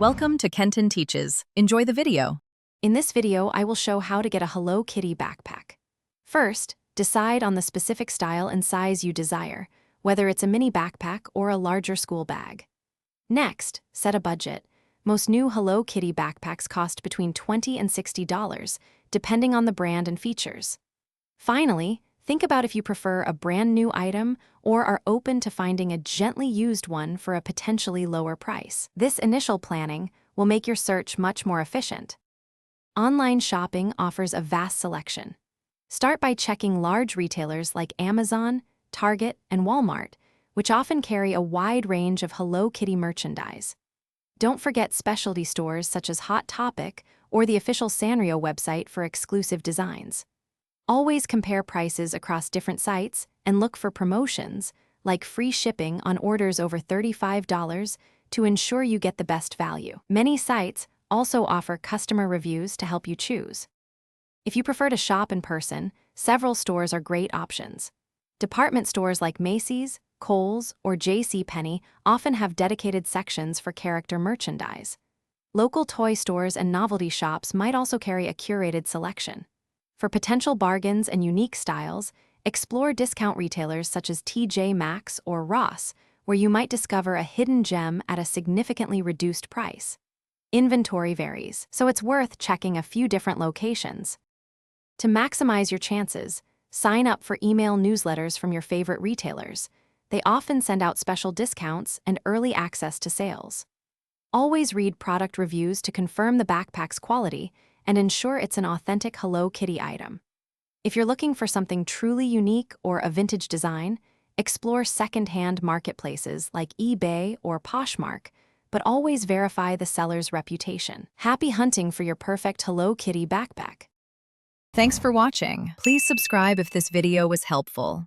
Welcome to Kenton Teaches. Enjoy the video. In this video, I will show how to get a Hello Kitty backpack. First, decide on the specific style and size you desire, whether it's a mini backpack or a larger school bag. Next, set a budget. Most new Hello Kitty backpacks cost between $20 and $60, depending on the brand and features. Finally, think about if you prefer a brand new item or are open to finding a gently used one for a potentially lower price. This initial planning will make your search much more efficient. Online shopping offers a vast selection. Start by checking large retailers like Amazon, Target, and Walmart, which often carry a wide range of Hello Kitty merchandise. Don't forget specialty stores such as Hot Topic or the official Sanrio website for exclusive designs. Always compare prices across different sites and look for promotions, like free shipping on orders over $35, to ensure you get the best value. Many sites also offer customer reviews to help you choose. If you prefer to shop in person, several stores are great options. Department stores like Macy's, Kohl's, or JCPenney often have dedicated sections for character merchandise. Local toy stores and novelty shops might also carry a curated selection. For potential bargains and unique styles, explore discount retailers such as TJ Maxx or Ross, where you might discover a hidden gem at a significantly reduced price. Inventory varies, so it's worth checking a few different locations. To maximize your chances, sign up for email newsletters from your favorite retailers. They often send out special discounts and early access to sales. Always read product reviews to confirm the backpack's quality and ensure it's an authentic Hello Kitty item. If you're looking for something truly unique or a vintage design, explore second-hand marketplaces like eBay or Poshmark, but always verify the seller's reputation. Happy hunting for your perfect Hello Kitty backpack. Thanks for watching. Please subscribe if this video was helpful.